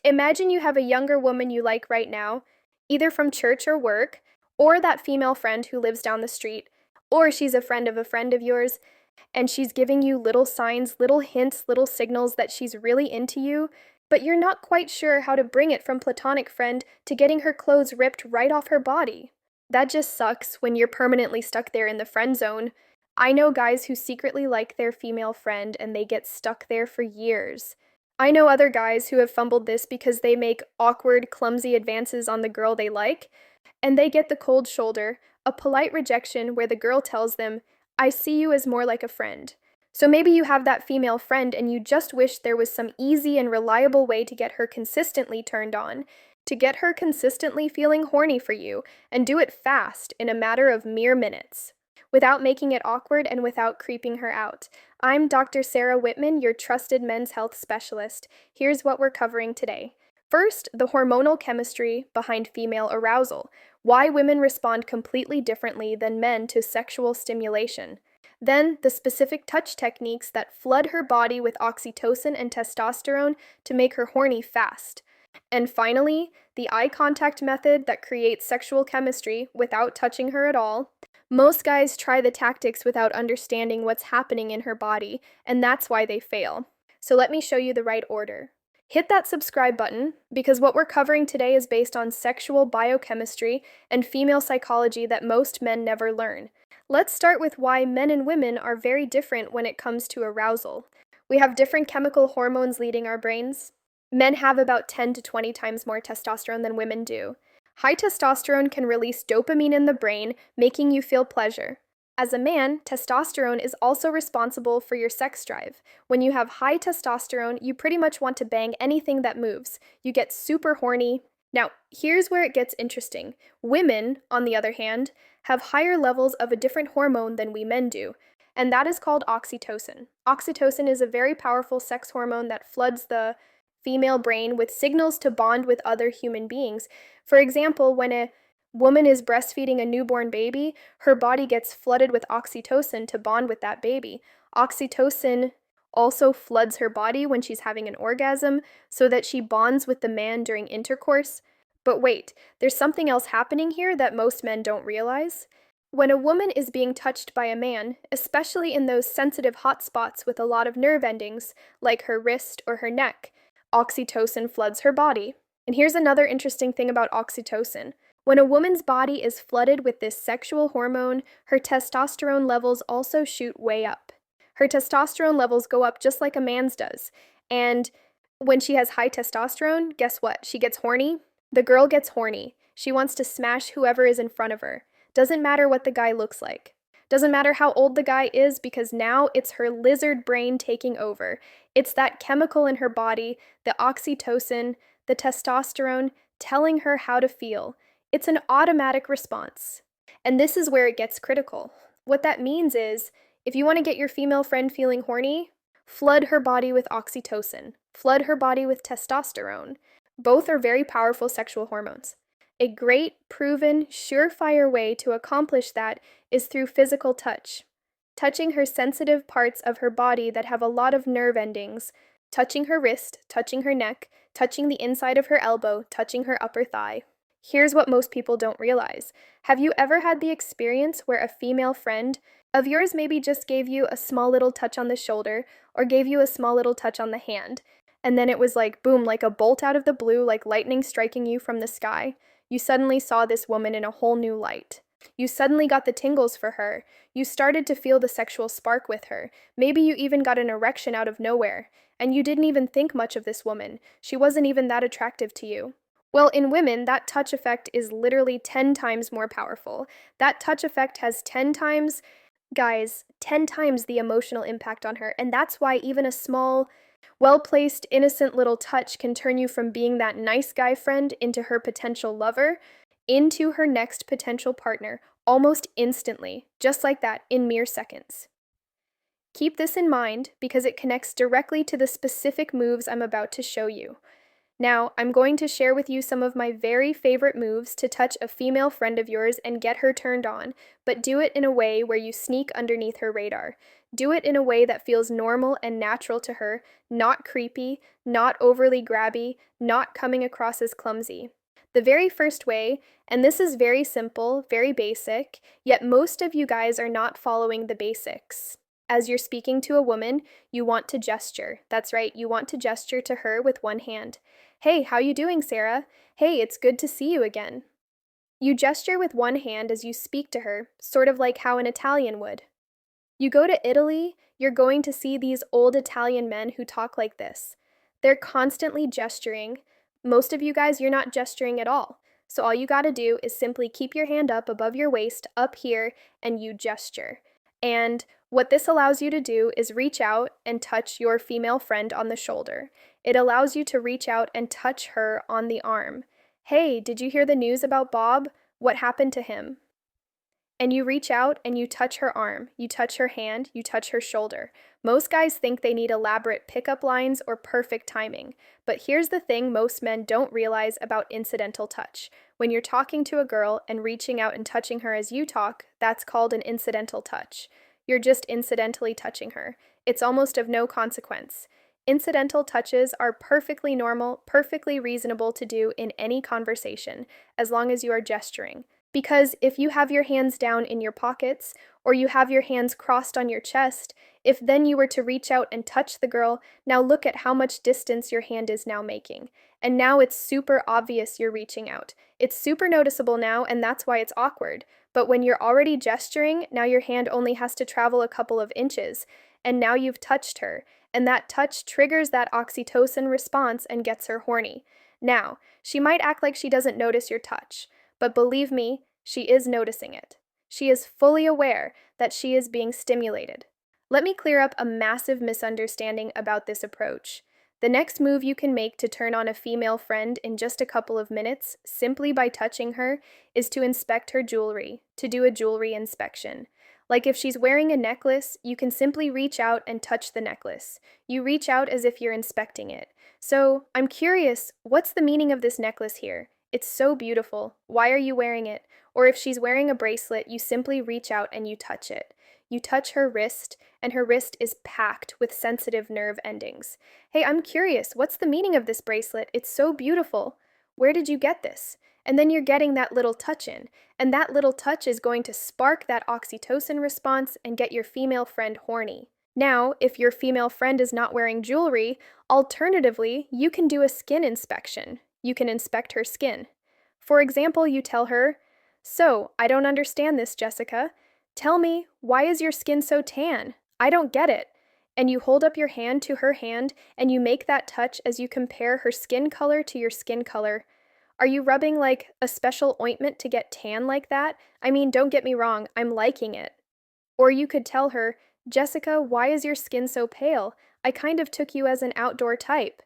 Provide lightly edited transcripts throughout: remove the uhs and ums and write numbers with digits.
Imagine you have a younger woman you like right now, either from church or work, or that female friend who lives down the street, or she's a friend of yours, and she's giving you little signs, little hints, little signals that she's really into you, but you're not quite sure how to bring it from platonic friend to getting her clothes ripped right off her body. That just sucks when you're permanently stuck there in the friend zone. I know guys who secretly like their female friend and they get stuck there for years. I know other guys who have fumbled this because they make awkward, clumsy advances on the girl they like, and they get the cold shoulder, a polite rejection where the girl tells them, I see you as more like a friend. So maybe you have that female friend and you just wish there was some easy and reliable way to get her consistently turned on, to get her consistently feeling horny for you, and do it fast in a matter of mere minutes, without making it awkward and without creeping her out. I'm Dr. Sarah Whitman, your trusted men's health specialist. Here's what we're covering today. First, the hormonal chemistry behind female arousal, why women respond completely differently than men to sexual stimulation. Then, the specific touch techniques that flood her body with oxytocin and testosterone to make her horny fast. And finally, the eye contact method that creates sexual chemistry without touching her at all. Most guys try the tactics without understanding what's happening in her body, and that's why they fail. So let me show you the right order. Hit that subscribe button, because what we're covering today is based on sexual biochemistry and female psychology that most men never learn. Let's start with why men and women are very different when it comes to arousal. We have different chemical hormones leading our brains. Men have about 10 to 20 times more testosterone than women do. High testosterone can release dopamine in the brain, making you feel pleasure. As a man, testosterone is also responsible for your sex drive. When you have high testosterone, you pretty much want to bang anything that moves. You get super horny. Now, here's where it gets interesting. Women, on the other hand, have higher levels of a different hormone than we men do, and that is called oxytocin. Oxytocin is a very powerful sex hormone that floods the female brain with signals to bond with other human beings. For example, when a woman is breastfeeding a newborn baby, her body gets flooded with oxytocin to bond with that baby. Oxytocin also floods her body when she's having an orgasm so that she bonds with the man during intercourse. But wait, there's something else happening here that most men don't realize. When a woman is being touched by a man, especially in those sensitive hot spots with a lot of nerve endings, like her wrist or her neck, oxytocin floods her body. And here's another interesting thing about oxytocin. When a woman's body is flooded with this sexual hormone, her testosterone levels also shoot way up. Her testosterone levels go up just like a man's does. And when she has high testosterone, guess what? She gets horny. The girl gets horny. She wants to smash whoever is in front of her. Doesn't matter what the guy looks like. Doesn't matter how old the guy is, because now it's her lizard brain taking over. It's that chemical in her body, the oxytocin, the testosterone, telling her how to feel. It's an automatic response. And this is where it gets critical. What that means is, if you want to get your female friend feeling horny, flood her body with oxytocin. Flood her body with testosterone. Both are very powerful sexual hormones. A great, proven, surefire way to accomplish that is through physical touch. Touching her sensitive parts of her body that have a lot of nerve endings, touching her wrist, touching her neck, touching the inside of her elbow, touching her upper thigh. Here's what most people don't realize. Have you ever had the experience where a female friend of yours maybe just gave you a small little touch on the shoulder or gave you a small little touch on the hand, and then it was like, boom, like a bolt out of the blue, like lightning striking you from the sky? You suddenly saw this woman in a whole new light. You suddenly got the tingles for her. You started to feel the sexual spark with her. Maybe you even got an erection out of nowhere. And you didn't even think much of this woman. She wasn't even that attractive to you. Well, in women, that touch effect is literally 10 times more powerful. That touch effect has 10 times, guys, 10 times the emotional impact on her. And that's why even a small, well-placed, innocent little touch can turn you from being that nice guy friend into her potential lover, into her next potential partner, almost instantly, just like that, in mere seconds. Keep this in mind because it connects directly to the specific moves I'm about to show you. Now, I'm going to share with you some of my very favorite moves to touch a female friend of yours and get her turned on, but do it in a way where you sneak underneath her radar. Do it in a way that feels normal and natural to her, not creepy, not overly grabby, not coming across as clumsy. The very first way, and this is very simple, very basic, yet most of you guys are not following the basics. As you're speaking to a woman, you want to gesture. That's right, you want to gesture to her with one hand. Hey, how you doing, Sarah? Hey, it's good to see you again. You gesture with one hand as you speak to her, sort of like how an Italian would. You go to Italy, you're going to see these old Italian men who talk like this. They're constantly gesturing. Most of you guys, you're not gesturing at all. So all you gotta do is simply keep your hand up above your waist, up here, and you gesture. And what this allows you to do is reach out and touch your female friend on the shoulder. It allows you to reach out and touch her on the arm. Hey, did you hear the news about Bob? What happened to him? And you reach out and you touch her arm, you touch her hand, you touch her shoulder. Most guys think they need elaborate pickup lines or perfect timing, but here's the thing most men don't realize about incidental touch. When you're talking to a girl and reaching out and touching her as you talk, that's called an incidental touch. You're just incidentally touching her. It's almost of no consequence. Incidental touches are perfectly normal, perfectly reasonable to do in any conversation, as long as you are gesturing. Because if you have your hands down in your pockets, or you have your hands crossed on your chest, if then you were to reach out and touch the girl, now look at how much distance your hand is now making. And now it's super obvious you're reaching out. It's super noticeable now, and that's why it's awkward. But when you're already gesturing, now your hand only has to travel a couple of inches, and now you've touched her. And that touch triggers that oxytocin response and gets her horny. Now, she might act like she doesn't notice your touch, but believe me, she is noticing it. She is fully aware that she is being stimulated. Let me clear up a massive misunderstanding about this approach. The next move you can make to turn on a female friend in just a couple of minutes, simply by touching her, is to inspect her jewelry, to do a jewelry inspection. Like if she's wearing a necklace, you can simply reach out and touch the necklace. You reach out as if you're inspecting it. So, I'm curious, what's the meaning of this necklace here? It's so beautiful. Why are you wearing it? Or if she's wearing a bracelet, you simply reach out and you touch it. You touch her wrist, and her wrist is packed with sensitive nerve endings. Hey, I'm curious, what's the meaning of this bracelet? It's so beautiful. Where did you get this? And then you're getting that little touch in, and that little touch is going to spark that oxytocin response and get your female friend horny. Now, if your female friend is not wearing jewelry, alternatively, you can do a skin inspection. You can inspect her skin. For example, you tell her, "So, I don't understand this, Jessica. Tell me, why is your skin so tan? I don't get it." And you hold up your hand to her hand and you make that touch as you compare her skin color to your skin color. Are you rubbing like a special ointment to get tan like that? I mean, don't get me wrong, I'm liking it. Or you could tell her, "Jessica, why is your skin so pale? I kind of took you as an outdoor type."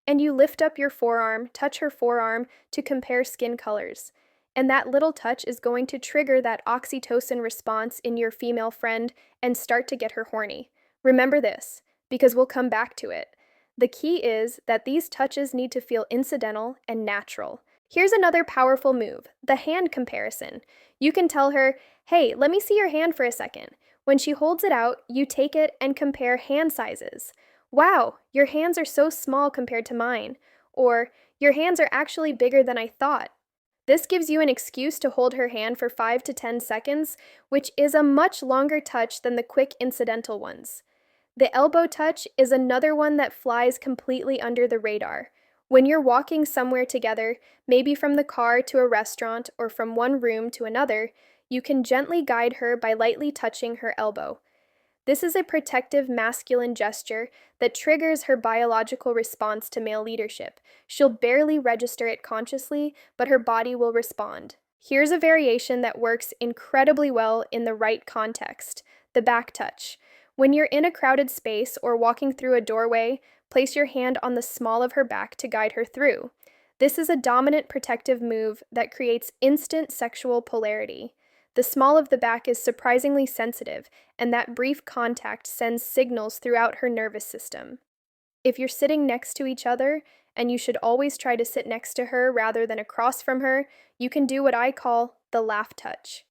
And you lift up your forearm, touch her forearm to compare skin colors. And that little touch is going to trigger that oxytocin response in your female friend and start to get her horny. Remember this, because we'll come back to it. The key is that these touches need to feel incidental and natural. Here's another powerful move, the hand comparison. You can tell her, "Hey, let me see your hand for a second." When she holds it out, you take it and compare hand sizes. "Wow, your hands are so small compared to mine." Or, "Your hands are actually bigger than I thought." This gives you an excuse to hold her hand for 5 to 10 seconds, which is a much longer touch than the quick incidental ones. The elbow touch is another one that flies completely under the radar. When you're walking somewhere together, maybe from the car to a restaurant or from one room to another, you can gently guide her by lightly touching her elbow. This is a protective masculine gesture that triggers her biological response to male leadership. She'll barely register it consciously, but her body will respond. Here's a variation that works incredibly well in the right context, the back touch. When you're in a crowded space or walking through a doorway, place your hand on the small of her back to guide her through. This is a dominant protective move that creates instant sexual polarity. The small of the back is surprisingly sensitive, and that brief contact sends signals throughout her nervous system. If you're sitting next to each other and you should always try to sit next to her rather than across from her, you can do what I call the laugh touch.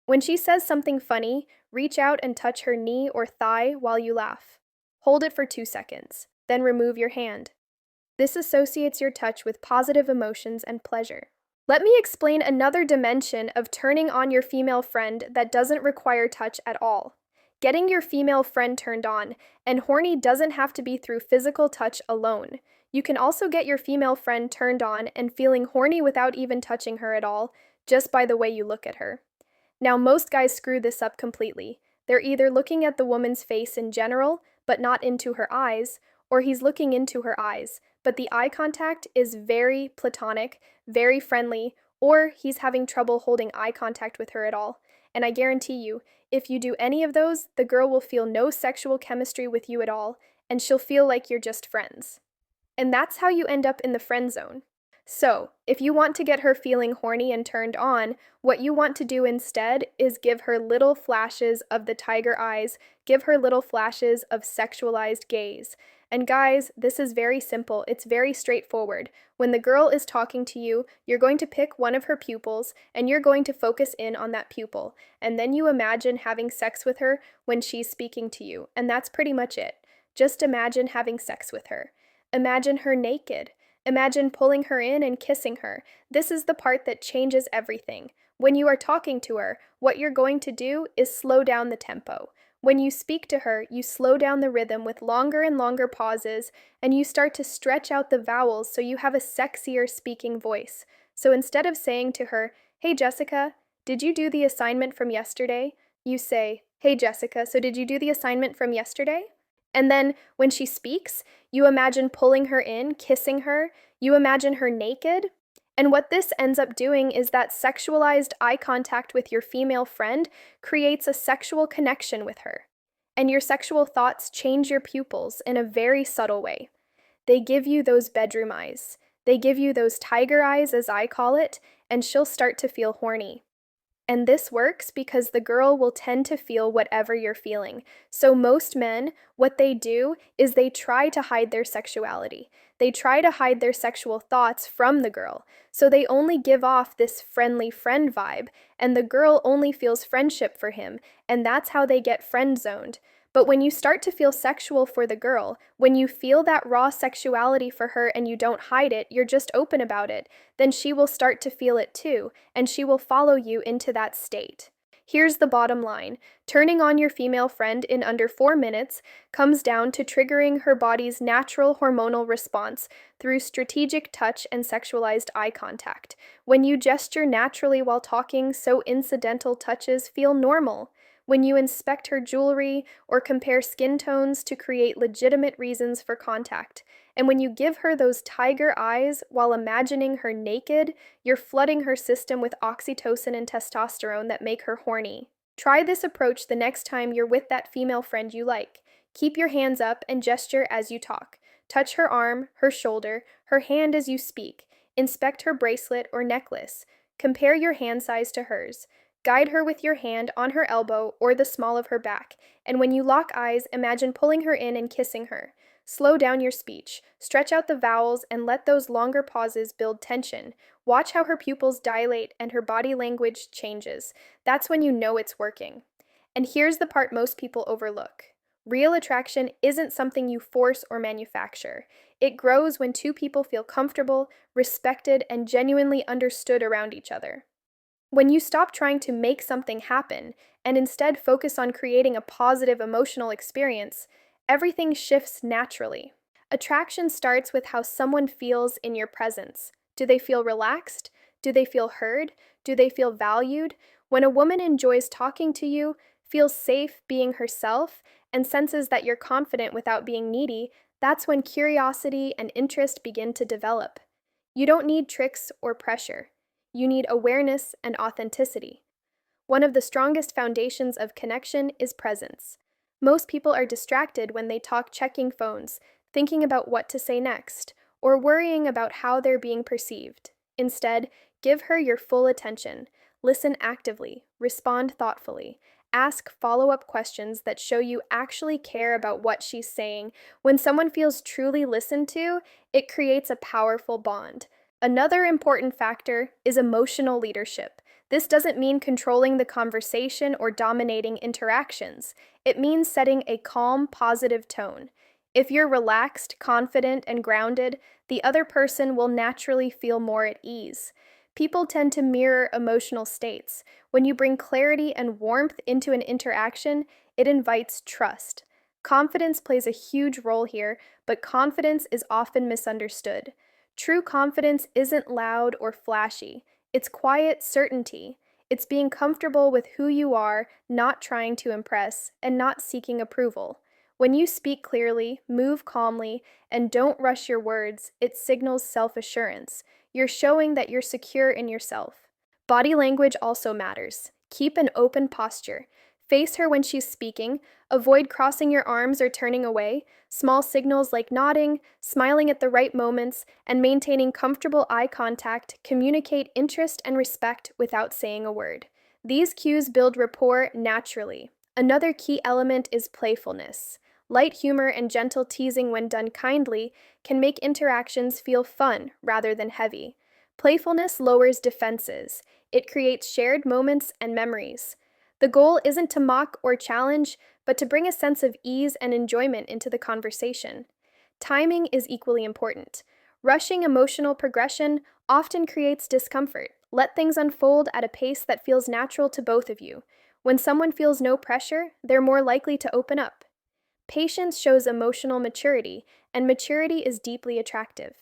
When she says something funny, reach out and touch her knee or thigh while you laugh. Hold it for 2 seconds, then remove your hand. This associates your touch with positive emotions and pleasure. Let me explain another dimension of turning on your female friend that doesn't require touch at all. Getting your female friend turned on, and horny doesn't have to be through physical touch alone. You can also get your female friend turned on and feeling horny without even touching her at all, just by the way you look at her. Now, most guys screw this up completely. They're either looking at the woman's face in general, but not into her eyes, or he's looking into her eyes, but the eye contact is very platonic, very friendly, or he's having trouble holding eye contact with her at all. And I guarantee you, if you do any of those, the girl will feel no sexual chemistry with you at all, and she'll feel like you're just friends. And that's how you end up in the friend zone. So, if you want to get her feeling horny and turned on, what you want to do instead is give her little flashes of the tiger eyes, give her little flashes of sexualized gaze. And guys, this is very simple, it's very straightforward. When the girl is talking to you, you're going to pick one of her pupils, and you're going to focus in on that pupil. And then you imagine having sex with her when she's speaking to you, and that's pretty much it. Just imagine having sex with her. Imagine her naked. Imagine pulling her in and kissing her. This is the part that changes everything. When you are talking to her, what you're going to do is slow down the tempo. When you speak to her, you slow down the rhythm with longer and longer pauses, and you start to stretch out the vowels so you have a sexier speaking voice. So instead of saying to her, "Hey Jessica, did you do the assignment from yesterday?" you say, "Hey Jessica, so did you do the assignment from yesterday?" And then when she speaks, you imagine pulling her in, kissing her, you imagine her naked. And what this ends up doing is that sexualized eye contact with your female friend creates a sexual connection with her. And your sexual thoughts change your pupils in a very subtle way. They give you those bedroom eyes. They give you those tiger eyes, as I call it, and she'll start to feel horny. And this works because the girl will tend to feel whatever you're feeling. So most men, what they do is they try to hide their sexuality. They try to hide their sexual thoughts from the girl. So they only give off this friendly friend vibe, and the girl only feels friendship for him, and that's how they get friend zoned. But when you start to feel sexual for the girl, when you feel that raw sexuality for her and you don't hide it, you're just open about it, then she will start to feel it too, and she will follow you into that state. Here's the bottom line. Turning on your female friend in under 4 minutes comes down to triggering her body's natural hormonal response through strategic touch and sexualized eye contact. When you gesture naturally while talking, so incidental touches feel normal. When you inspect her jewelry or compare skin tones to create legitimate reasons for contact. And when you give her those tiger eyes while imagining her naked, you're flooding her system with oxytocin and testosterone that make her horny. Try this approach the next time you're with that female friend you like. Keep your hands up and gesture as you talk. Touch her arm, her shoulder, her hand as you speak. Inspect her bracelet or necklace. Compare your hand size to hers. Guide her with your hand on her elbow or the small of her back, and when you lock eyes, imagine pulling her in and kissing her. Slow down your speech, stretch out the vowels, and let those longer pauses build tension. Watch how her pupils dilate and her body language changes. That's when you know it's working. And here's the part most people overlook. Real attraction isn't something you force or manufacture. It grows when two people feel comfortable, respected, and genuinely understood around each other. When you stop trying to make something happen and instead focus on creating a positive emotional experience, everything shifts naturally. Attraction starts with how someone feels in your presence. Do they feel relaxed? Do they feel heard? Do they feel valued? When a woman enjoys talking to you, feels safe being herself, and senses that you're confident without being needy, that's when curiosity and interest begin to develop. You don't need tricks or pressure. You need awareness and authenticity. One of the strongest foundations of connection is presence. Most people are distracted when they talk checking phones, thinking about what to say next, or worrying about how they're being perceived. Instead, give her your full attention. Listen actively, respond thoughtfully, Ask follow-up questions that show you actually care about what she's saying. When someone feels truly listened to, it creates a powerful bond. Another important factor is emotional leadership. This doesn't mean controlling the conversation or dominating interactions. It means setting a calm, positive tone. If you're relaxed, confident, and grounded, the other person will naturally feel more at ease. People tend to mirror emotional states. When you bring clarity and warmth into an interaction, it invites trust. Confidence plays a huge role here, but confidence is often misunderstood. True confidence isn't loud or flashy. It's quiet certainty. It's being comfortable with who you are, not trying to impress, and not seeking approval. When you speak clearly, move calmly, and don't rush your words, it signals self-assurance. You're showing that you're secure in yourself. Body language also matters. Keep an open posture. Face her when she's speaking. Avoid crossing your arms or turning away. Small signals like nodding, smiling at the right moments, and maintaining comfortable eye contact communicate interest and respect without saying a word. These cues build rapport naturally. Another key element is playfulness. Light humor and gentle teasing, when done kindly, can make interactions feel fun rather than heavy. Playfulness lowers defenses. It creates shared moments and memories. The goal isn't to mock or challenge, but to bring a sense of ease and enjoyment into the conversation. Timing is equally important. Rushing emotional progression often creates discomfort. Let things unfold at a pace that feels natural to both of you. When someone feels no pressure, they're more likely to open up. Patience shows emotional maturity, and maturity is deeply attractive.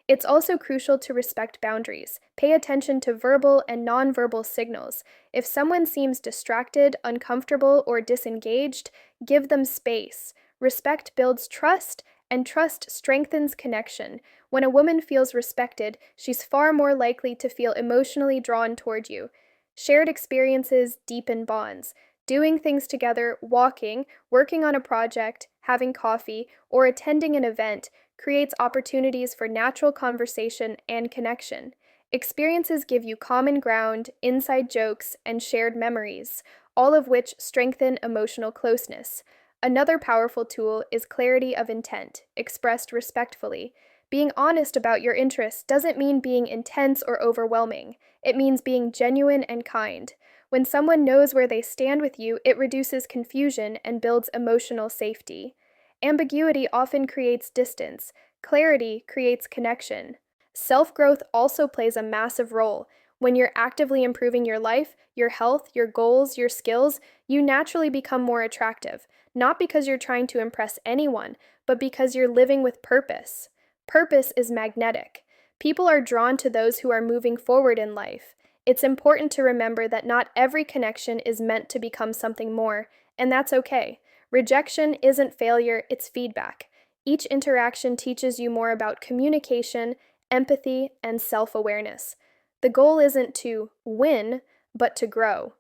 It's also crucial to respect boundaries. Pay attention to verbal and nonverbal signals. If someone seems distracted, uncomfortable, or disengaged, give them space. Respect builds trust, and trust strengthens connection. When a woman feels respected, she's far more likely to feel emotionally drawn toward you. Shared experiences deepen bonds. Doing things together, walking, working on a project, having coffee, or attending an event creates opportunities for natural conversation and connection. Experiences give you common ground, inside jokes, and shared memories, all of which strengthen emotional closeness. Another powerful tool is clarity of intent, expressed respectfully. Being honest about your interests doesn't mean being intense or overwhelming. It means being genuine and kind. When someone knows where they stand with you, it reduces confusion and builds emotional safety. Ambiguity often creates distance. Clarity creates connection. Self-growth also plays a massive role. When you're actively improving your life, your health, your goals, your skills, you naturally become more attractive, not because you're trying to impress anyone, but because you're living with purpose. Purpose is magnetic. People are drawn to those who are moving forward in life. It's important to remember that not every connection is meant to become something more, and that's okay. Rejection isn't failure, it's feedback. Each interaction teaches you more about communication, empathy, and self-awareness. The goal isn't to win, but to grow.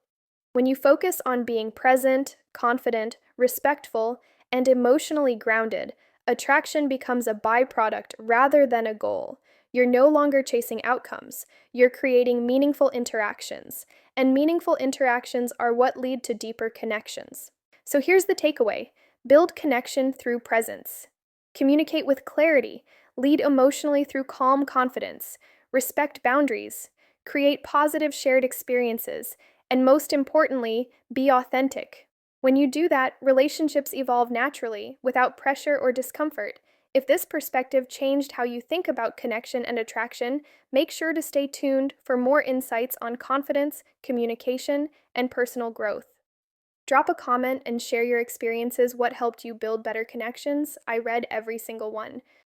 When you focus on being present, confident, respectful, and emotionally grounded, attraction becomes a byproduct rather than a goal. You're no longer chasing outcomes. You're creating meaningful interactions, and meaningful interactions are what lead to deeper connections. So here's the takeaway. Build connection through presence. Communicate with clarity. Lead emotionally through calm confidence. Respect boundaries. Create positive shared experiences. And most importantly, be authentic. When you do that, relationships evolve naturally, without pressure or discomfort. If this perspective changed how you think about connection and attraction, make sure to stay tuned for more insights on confidence, communication, and personal growth. Drop a comment and share your experiences. What helped you build better connections? I read every single one.